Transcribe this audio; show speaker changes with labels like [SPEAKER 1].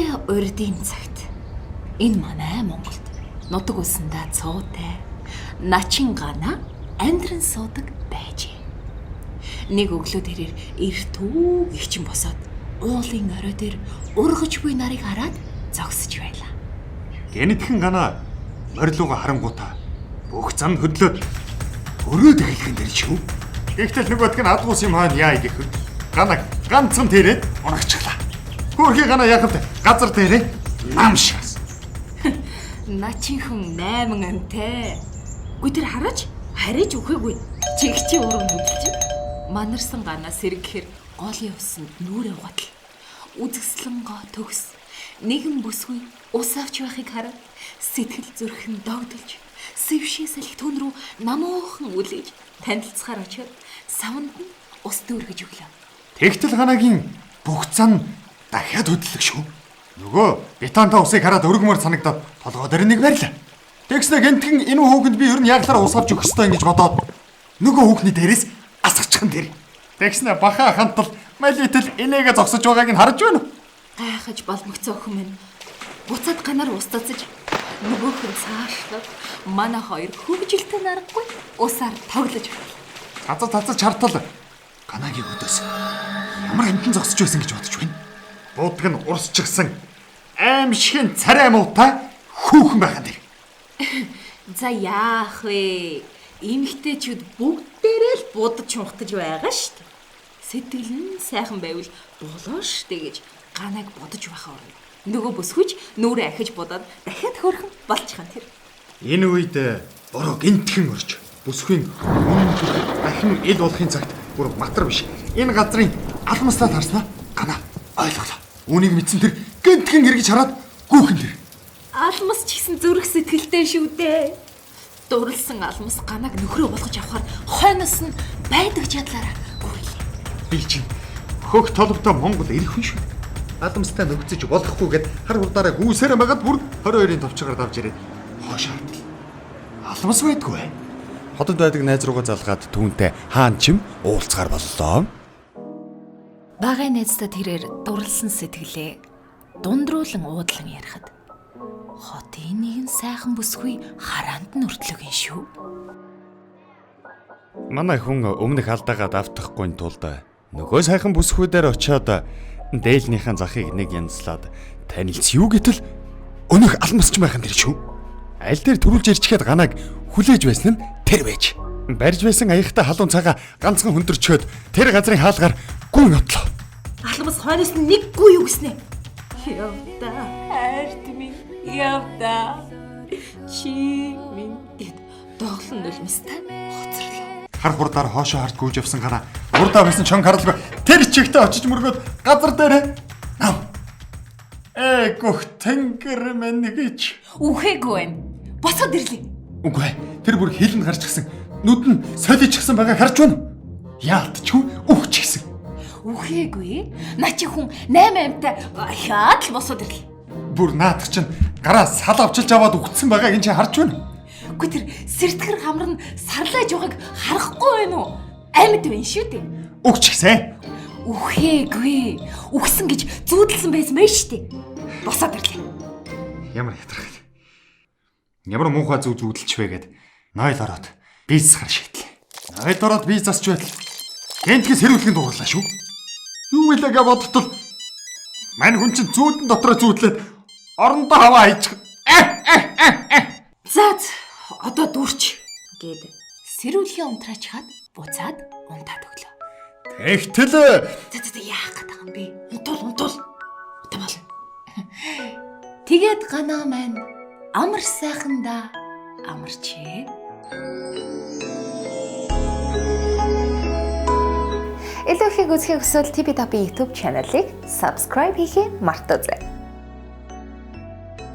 [SPEAKER 1] Өглөө урдын цагт энэ манай Монголд нутаг усандаа цуутай начин гана амьдран суудаг байжээ. Нэг өглөө тэрээр эрт түг ихчин босоод уулын орой дээр ургаж буй нарыг хараад зогсож байлаа.
[SPEAKER 2] Гэнэтхэн гана морилууга харангуутаа бүх зам хөдлөөд өрөөд эхлэхэн дэр шүү. Гэхдээ нөгөөдг нь адгуус юм хаана яа гэхэд ганаг ганцхан тэрээд унагчлаа. Хөрхий гана яхад газар дээрээ нам шигс.
[SPEAKER 1] Начин хүн 8 амтай. Гү тэр хараж өгөөгүй. Чигчи өрөө хөдлөж. Манарсан гана сэргэхээр голын усанд нүрээ угаатал. Үзэсгэлэн гоо төгс. Нэгэн бүсгүй ус авч байхыг хараад сэтгэл зүрхэн догдолж, сэвшээ салхи түн рүү намуухан үлээж танилцахаар очиод савнд нь ус дүүргэж өглөө.
[SPEAKER 2] Тэгтэл ханагийн бүх зам дахиад хөдлөг шүү. Нөгөө бетонтой усыг хараад өргөмөр санагдаад толгой дээр нэг барьлаа. Тэгснэ гэнтхэн энэ хүүхэнд би ер нь яаглаар ус авч өгөх ёстой ингэж бодоод нөгөө хүүхний дээрээс асгачихсан дээр. Тэгснэ баха хантал малитл инээгээ зогсож байгааг нь харж байна уу?
[SPEAKER 1] Гайхаж балмагцсан охин минь буцаад ганаар ус цацаж нөгөөх нь цаашлаад манай хоёр хөвгөлтэй нарахгүй усаар тоглож байна.
[SPEAKER 2] Цацаж чартал ганагийн өдөөс ямар амтэн зогсож байсан гэж бодож байна. Буудаг нь урсчихсан аимшигын царай муутай хүүхэн байхan дээр.
[SPEAKER 1] За яах вэ? Эмэгтэйчүүд бүгдээрээ л будаж чунхтаж байгаа шүү дээ. Сэтгэл нь сайхан байвал болоо штэ гэж ганаг бодож байхаа орно. Нөгөө бүсгүйч нүрээ ахиж будаад дахиад хөөрхөн болчихсон тэр.
[SPEAKER 2] Энэ үед бороо гинтхэн орж бүсгүй дахин ил болохын цагт бүр матар биш. Энэ газрын алмастаа тарснаа гана ойлголоо. Үүнийг мэдсэн тэр гинтхэн эргэж хараад гүүхэн тэр.
[SPEAKER 1] Алмас ч гэсэн зүрх сэтгэлтэй шүү дээ. Дурлсан алмас ганаг нөхрөө болгож авахаар хойноос нь байдаг чадлаараа гүйлээ.
[SPEAKER 2] Би чинь хөх толготой Монгол ирэх хүн шүү. Алмастай нөхцөж болохгүйгээд хар хурдаараа гүйсээр магаад бүр 22-ын товчгоор давж ирээд хоош хартал. Алмас байдгүй. Хотод байдаг найз руугаа залгаад түүнтэй хаан чим уулзгаар боллоо.
[SPEAKER 1] Багай найзтай тэрээр дурлсан сэтгэлээ дундруулан уудлан ярихад хотын нэгэн сайхан бүсгүй хараанд нь өртлөгийн шүү.
[SPEAKER 2] Манай хүн өмнөх алдаагаа давтахгүй тулд нөгөө сайхан бүсгүүдээр очиод дээлнийхэн захыг нэг янзлаад танилц юу гэтэл өнөх алмасч байхan тэр шүү. Аль дээр төрүүлж ирчихэд ганаг хүлээж байсан нь тэр байж. Барьж байсан аяхтай халуун цагаа ганцхан хөндөрчөөд тэр газрын хаалгаар гүн отлоо.
[SPEAKER 1] Алмас хойноос нь нэг гүй юу гэснэ. Явда хайрт минь явда чи минь гэд доглон нулимстай хоцорлоо.
[SPEAKER 2] Хар хурдаар хоошоо харж гүйж явсан гараа урдаа байсан чонг харалгүй тэр чигтээ очиж мөргөөд газар дээр нам гөх тэнгэр мэн гэж
[SPEAKER 1] үхээгүй байна. Босоод ирлээ.
[SPEAKER 2] Үгүй тэр бүр хилэнд гарч гисэн нүд нь соличихсан байгааг харж байна. Яалтчгүй үхч гисэн.
[SPEAKER 1] Үхээгүй. Начи хүн 8 амтай хаад л босоод ирлээ.
[SPEAKER 2] Бүр наадах чинь гараа сал авчилж аваад үхсэн байгааг энэ чинь харж байна.
[SPEAKER 1] Үгүй тэр сэртгэр хамар нь сарлааж байгааг харахгүй байна уу? Амьд байна шүү дээ.
[SPEAKER 2] Үхч гисэн.
[SPEAKER 1] Үхээгүй. Үхсэн гэж зүүдэлсэн байсан мэй шүү дээ. Босоод ирлээ.
[SPEAKER 2] Ямар ятрах. Ямар муухай зүг зүүдэлч вэ гэд нойл ороод бийц хар шигтлээ. Нойл ороод бийц засч байтал гэнтгээс хэрүүлхэн дуурлаа шүү. Юу вэ гэж бодтол мань хүн чинь зүүдэн дотроо зүүдлээд орондоо хаваа хайчих.
[SPEAKER 1] За одоо дүүрч гээд сэрүүлхийн унтраач хаад буцаад унтаад өглөө.
[SPEAKER 2] Тэгтэл
[SPEAKER 1] За яах гээд байгаа юм бэ? Унтуул. Одоо болно. Тэгээд ганаа маань амар сайхандаа амарчээ. Илүү их үзэхийг хүсвэл TV Top YouTube channel-ыг subscribe хийхээ мартаоцай.